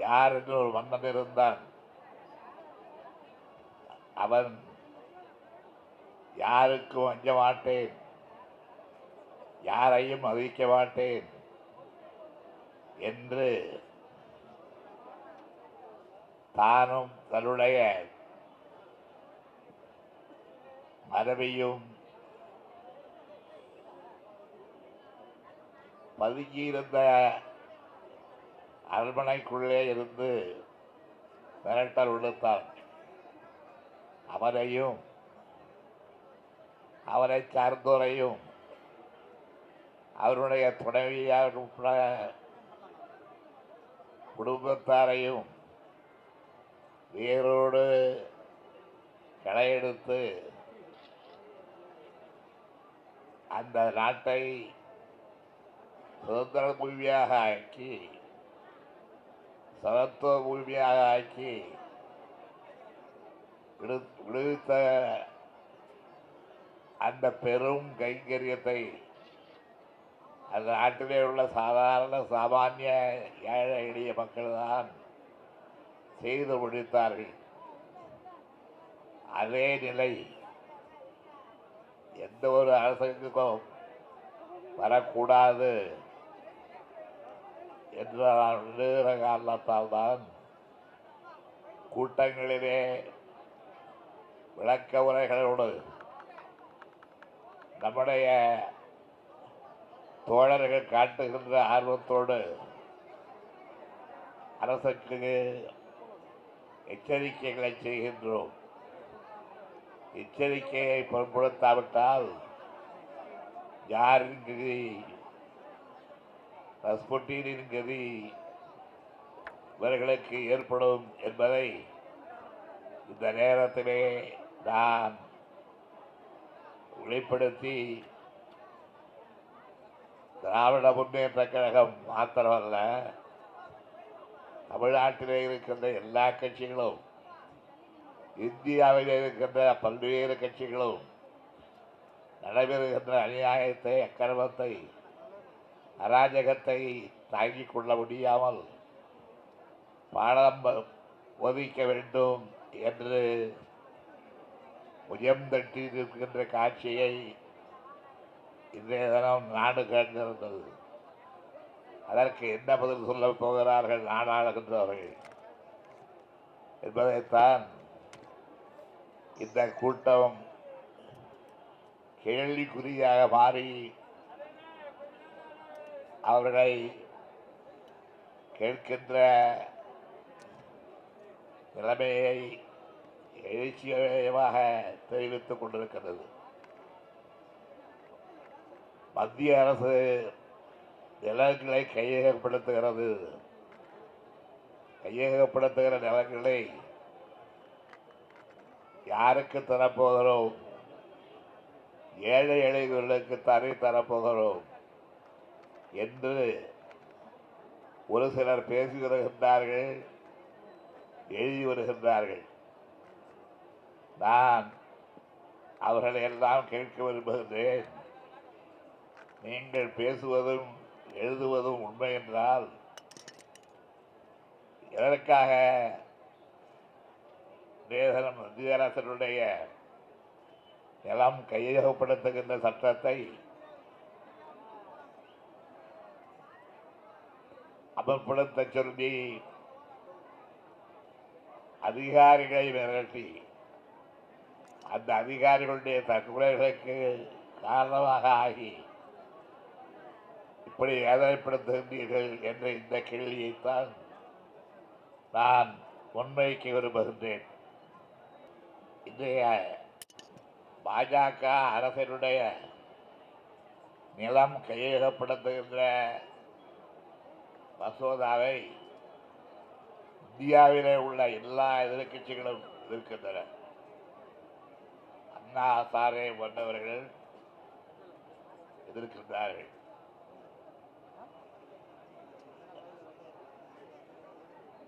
யார் என்று ஒரு மன்னன் இருந்தான். அவன் யாருக்கும் அஞ்ச மாட்டேன், யாரையும் மதிக்க மாட்டேன் என்று தானும் தன்னுடைய மனைவியும் பதுங்கியிருந்த அரண்மனைக்குள்ளே இருந்து மிரட்டல் விடுத்தான். அவரையும் அவரை சார்ந்தோரையும் அவருடைய துணைவியார் குடும்பத்தாரையும் வேரோடு களையெடுத்து அந்த நாட்டை சுதந்திர பூமியாக ஆக்கி, சமத்துவ பூமியாக ஆக்கி விடுவித்த அந்த பெரும் கைங்கரியத்தை அந்த நாட்டிலே உள்ள சாதாரண சாமானிய ஏழை எளிய மக்கள் தான் செய்து முடித்தார்கள். அதே நிலை எந்த ஒரு அரசுக்கும் வரக்கூடாது என்ற காரணத்தால் தான் கூட்டங்களிலே விளக்க உரைகளோடு நம்முடைய தோழர்கள் காட்டுகின்ற ஆர்வத்தோடு அரசுக்கு எச்சரிக்கைகளை செய்கின்றோம். எச்சரிக்கையை பொருட்படுத்தாவிட்டால் யாரின் கதி, ரஸ்புட்டினின் கதி இவர்களுக்கு ஏற்படும் என்பதை இந்த நேரத்திலே நான் வெளிப்படுத்தி, திராவிட முன்னேற்ற கழகம் மாத்திரமல்ல, தமிழ்நாட்டிலே இருக்கின்ற எல்லா கட்சிகளும், இந்தியாவில் இருக்கின்ற பல்வேறு கட்சிகளும் நடைபெறுகின்ற அநியாயத்தை, அக்கிரமத்தை, அராஜகத்தை தாங்கிக் கொள்ள முடியாமல் பாடம் ஒதுக்க வேண்டும் என்று உயம் தட்டி நிற்கின்ற காட்சியை இன்றைய தினம் நாடு கண்டிருந்தது. அதற்கு என்ன பதில் சொல்ல போகிறார்கள் நாடாளுகின்றவர்கள் என்பதைத்தான் இந்த கூட்டம் கேள்விக்குறியாக மாறி அவர்களை கேட்கின்ற நிலைமையை எழுச்சியமாக தெரிவித்துக் கொண்டிருக்கிறது. மத்திய அரசு நிலங்களை கையகப்படுத்துகிறது. கையகப்படுத்துகிற நிலங்களை யாருக்கு தரப்போகிறோம்? ஏழை எளியவர்களுக்கு தரை தரப்போகிறோம் என்று ஒரு சிலர் பேசி வருகின்றார்கள், எழுதி வருகின்றார்கள். நான் அவர்களை எல்லாம் கேட்க விரும்புகின்றேன். நீங்கள் பேசுவதும் எழுதுவதும் உண்மை என்றால் எதற்காக மத்திய அரசனுடைய நிலம் கையகப்படுத்துகின்ற சட்டத்தை அமல்படுத்த சொல்லி அதிகாரிகளை மிரட்டி அந்த அதிகாரிகளுடைய தற்கொலைகளுக்கு காரணமாக ஆகி இப்படி வேதனைப்படுத்துகின்றீர்கள் என்ற இந்த கேள்வியைத்தான் நான் முன்வைக்க விரும்புகின்றேன். இன்றைய பாஜக அரசினுடைய நிலம் கையகப்படுத்துகின்ற மசோதாவை இந்தியாவிலே உள்ள எல்லா எதிர்கட்சிகளும் இருக்கின்றன. அண்ணா சாரே போன்றவர்கள் எதிர்க்கின்றார்கள்.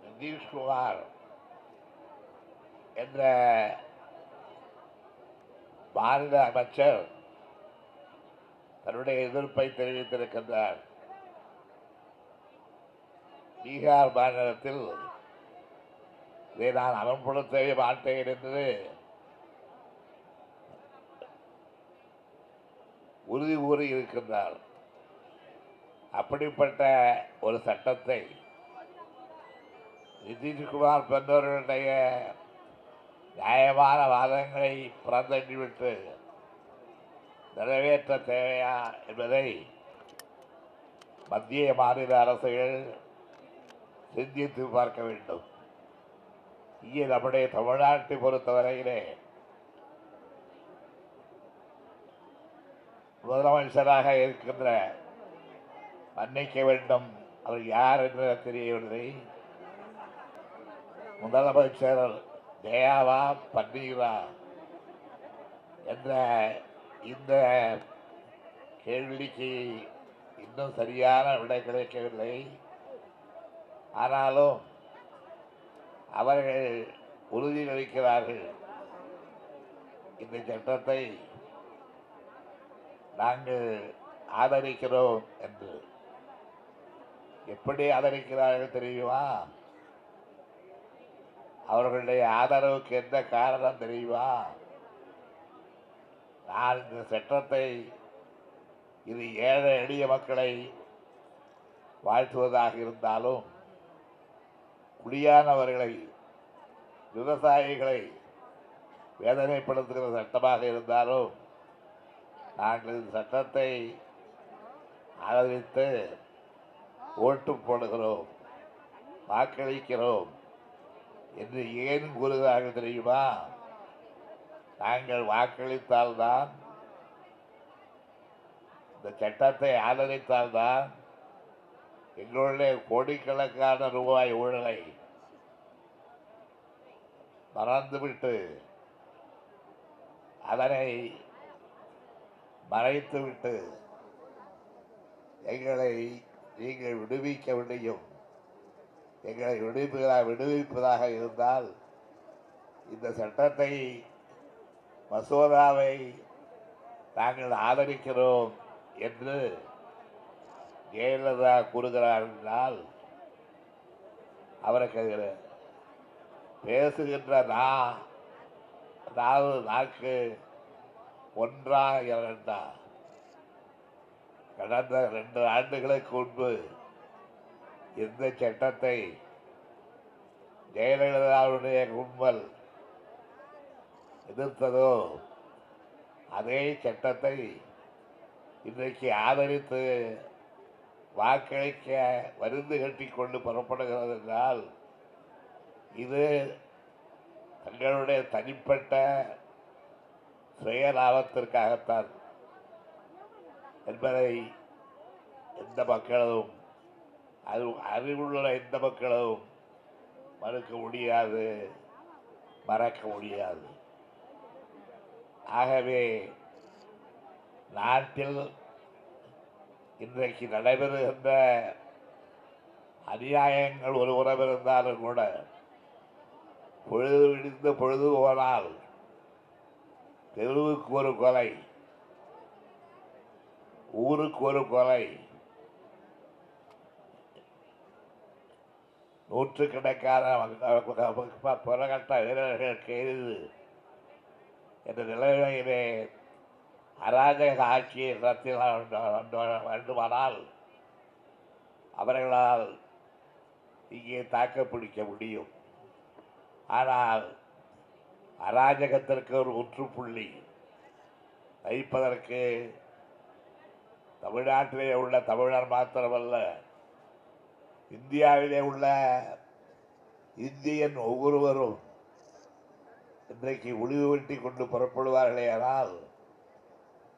நிதிஷ்குமார் என்ற மாநில அமைச்சர் தன்னுடைய எதிர்ப்பை தெரிவித்திருக்கின்றார். பீகார் மாநிலத்தில் இதை நான் அமல்படுத்தவே மாட்டேன் என்று உறுதி கூறி இருக்கின்றார். அப்படிப்பட்ட ஒரு சட்டத்தை நிதிஷ்குமார் போன்றவர்களுடைய நியாயமான வாதங்களை புறந்தள்ளிவிட்டு நிறைவேற்ற தேவையா என்பதை மத்திய மாநில அரசுகள் சிந்தித்து பார்க்க வேண்டும். இங்கே நம்முடைய தமிழ்நாட்டை பொறுத்தவரையிலே முதலமைச்சராக இருக்கின்ற, மன்னிக்க வேண்டும், அவர் யார் என்று தெரியவில்லை, முதலமைச்சர் தயாவா பன்னீரா என்ற இந்த கேள்விக்கு இன்னும் சரியான விடை கிடைக்கவில்லை. ஆனாலும் அவர்கள் உறுதியளிக்கிறார்கள், இந்த சட்டத்தை நாங்கள் ஆதரிக்கிறோம் என்று. எப்படி ஆதரிக்கிறார்கள் தெரியுமா? அவர்களுடைய ஆதரவுக்கு எந்த காரணம் தெரியுமா? நான் இந்த சட்டத்தை, இது ஏழை எளிய மக்களை வாழ்த்துவதாக இருந்தாலும், குடியானவர்களை, விவசாயிகளை வேதனைப்படுத்துகிற சட்டமாக இருந்தாலும் நாங்கள் இந்த சட்டத்தை ஆதரித்து ஓட்டு போடுகிறோம், வாக்களிக்கிறோம் என்று ஏன் கூறுகிறார்கள் தெரியுமா? நாங்கள் வாக்களித்தால்தான், இந்த சட்டத்தை ஆதரித்தால்தான் எங்களுடைய கோடிக்கணக்கான ரூபாய் ஊழலை மறந்துவிட்டு அதனை மறைத்துவிட்டு எங்களை நீங்கள் விடுவிக்க முடியும். எங்களை விடுவிப்பதாக இருந்தால் இந்த சட்டத்தை, மசோதாவை நாங்கள் ஆதரிக்கிறோம் என்று ஜெயலலிதா கூறுகிறார் என்றால், அவருக்கு பேசுகின்ற நாக்கு ஒன்றா இரண்டா? கடந்த 2 ஆண்டுகளுக்கு முன்பு இந்த சட்டத்தை ஜெயலலிதாவுடைய கும்பல் எதிர்த்ததோ, அதே சட்டத்தை இன்றைக்கு ஆதரித்து வாக்களிக்க வருந்து கட்டி கொண்டு புறப்படுகிறது என்றால், இது தங்களுடைய தனிப்பட்ட சுய லாபத்திற்காகத்தான் என்பதை எந்த மக்களும், அறிவுள்ள எந்த மக்களும் மறுக்க முடியாது, மறக்க முடியாது. ஆகவே நாட்டில் இன்றைக்கு நடைபெறுகின்ற அநியாயங்கள் ஒரு புறம் இருந்தாலும் கூட, பொழுது விடிந்து பொழுது போனால் தெருவுக்கு ஒரு கொலை, ஊருக்கு ஒரு கொலை, நூற்றுக்கணக்கான புறகட்ட வீரர்கள் கைது என்ற நிலைமையிலே அராஜக ஆட்சியை நடத்தினால் வேண்டுமானால் அவர்களால் இங்கே தாக்குப்பிடிக்க முடியும். ஆனால் அராஜகத்திற்கு ஒரு முற்றுப்புள்ளி வைப்பதற்கு தமிழ்நாட்டிலே உள்ள தமிழர் மாத்திரமல்ல, இந்தியாவிலே உள்ள இந்தியன் ஒவ்வொருவரும் இன்றைக்கு ஒளிவு வெட்டி கொண்டு புறப்படுவார்களே. ஆனால்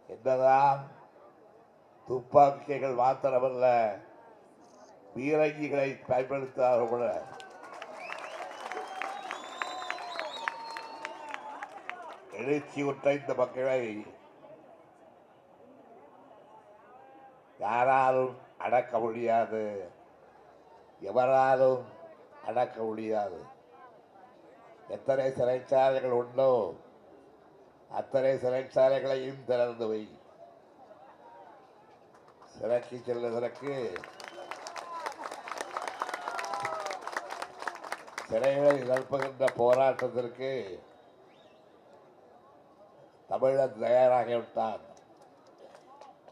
என்னதான் துப்பாக்கிகள் மாத்திரமல்ல, பீரங்கிகளை பயன்படுத்தார்கள் கூட எழுச்சி விட்ட இந்த மக்களை யாராலும் அடக்க முடியாது, எவராலும் அடக்க முடியாது. எத்தனை சிறைச்சாலைகள் உண்டோ அத்தனை சிறைச்சாலைகளையும் திறந்து வை. சிறைக்கு செல்வதற்கு சிறைகளை நிரப்புகின்ற போராட்டத்திற்கு தமிழன் தயாராகிவிட்டான்.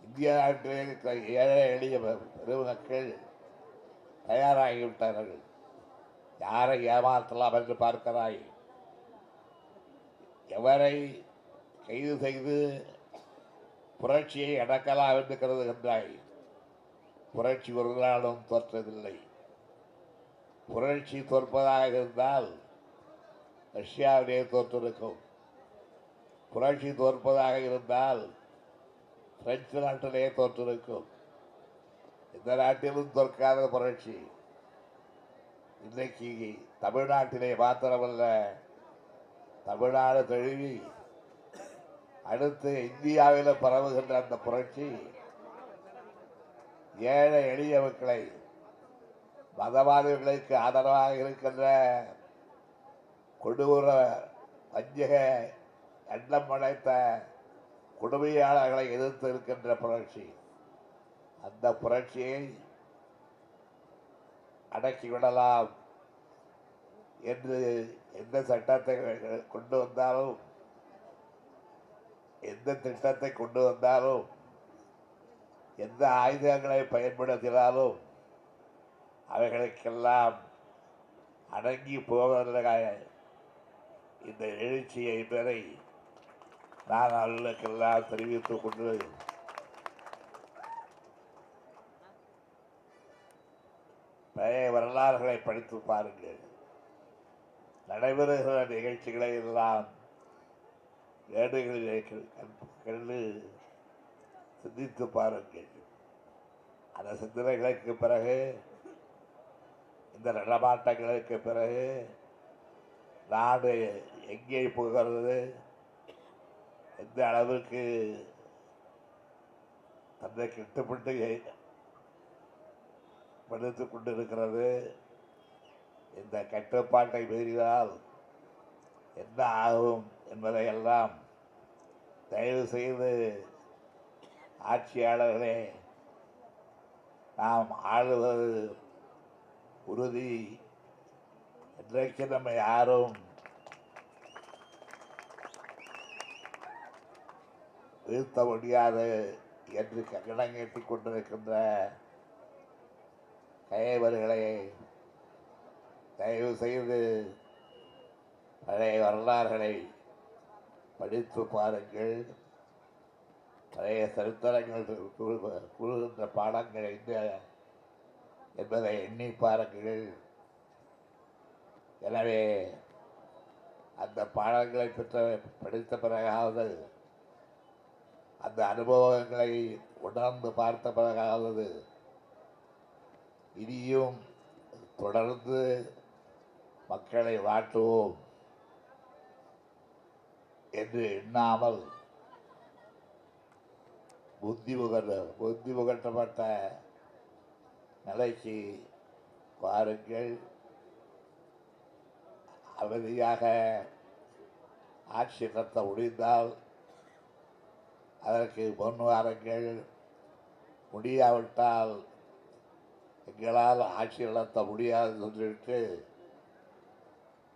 இந்திய நாட்டிலே இருக்கிற ஏழை எளிய பெருமக்கள் தயாராகிவிட்டார்கள். யாரை ஏமாற்றலாம் என்று பார்க்கிறாய்? எவரை கைது செய்து புரட்சியை அடக்கலாம் என்று கருதுகின்றாய்? புரட்சி ஒரு நாளும் தோற்றதில்லை. புரட்சி தோற்பதாக இருந்தால் ரஷ்யாவிலே தோற்றிருக்கும். புரட்சி தோற்பதாக இருந்தால் பிரெஞ்சு நாட்டிலே தோற்றிருக்கும். இந்த நாட்டிலும் தோற்காத புரட்சி இன்றைக்கு தமிழ்நாட்டிலே மாத்திரமல்ல, தமிழ்நாடு தழுவி அடுத்து இந்தியாவில் பரவுகின்ற அந்த புரட்சி ஏழை எளிய மக்களை, மதவாதிகளுக்கு ஆதரவாக இருக்கின்ற கொடூர வஞ்சக எண்ணம் படைத்த கொடுமையாளர்களை எதிர்த்து இருக்கின்ற புரட்சி. அந்த புரட்சியை அடக்கிவிடலாம் என்று எந்த சட்டத்தை கொண்டு வந்தாலும், எந்த திட்டத்தை கொண்டு வந்தாலும், எந்த ஆயுதங்களை பயன்படுத்தினாலும் அவைகளுக்கெல்லாம் அடங்கி போவதற்காக இந்த எழுச்சியை பெறை நான் அவர்களுக்கெல்லாம் தெரிவித்துக் கொண்டு பழைய வரலாறுகளை படித்து பாருங்கள். நடைபெறுகிற நிகழ்ச்சிகளை எல்லாம் ஏடுகளிலே கண்டு சிந்தித்து பாருங்கள். அந்த சிந்தனைகளுக்கு பிறகு, இந்த நடமாட்டங்களுக்கு பிறகு நாடு எங்கே போகிறது, எந்த அளவுக்கு தன்னை கிட்டப்பட்டு படித்துக் கொண்டிருக்கிறது, இந்த கட்டுப்பாட்டை மீறினால் என்ன ஆகும் என்பதையெல்லாம் தயவு செய்து ஆட்சியாளர்களே, நாம் ஆளுவது உறுதி, இன்றைக்கு நம்ம யாரும் வீழ்த்த முடியாது என்று கங்கணம் கட்டிக் கொண்டிருக்கின்ற கைவர்களை தயவு செய்து பழைய வரலாறுகளை படித்து பாருங்கள். பழைய சரித்திரங்கள் கூறுகின்ற பாடங்கள் என்ன என்பதை எண்ணி பாருங்கள். எனவே அந்த பாடங்களை படித்த பிறகாவது, அந்த அனுபவங்களை உணர்ந்து பார்த்த பிறகாவது இனியும் தொடர்ந்து மக்களை வாட்டுவோம் என்று எண்ணாமல் புத்தி புகட்டப்பட்ட நிலைக்கு பாருங்கள். அமைதியாக ஆட்சி நடத்த முடிந்தால் அதற்கு முன்வாருங்கள். முடியாவிட்டால் எங்களால் ஆட்சி நடத்த முடியாது சொல்லிவிட்டு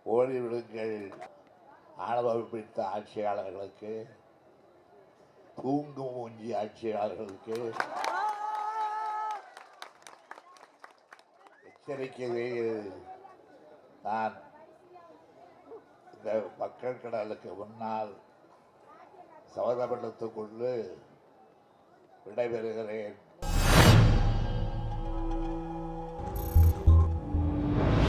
ஓடிவிடுங்கள். ஆணவம் பிடித்த ஆட்சியாளர்களுக்கு, தூங்கும் மூஞ்சி ஆட்சியாளர்களுக்கு எச்சரிக்கை நான் இந்த மக்கள் கடலுக்கு முன்னால் சபதமெடுத்துக் கொண்டு விடைபெறுகிறேன்.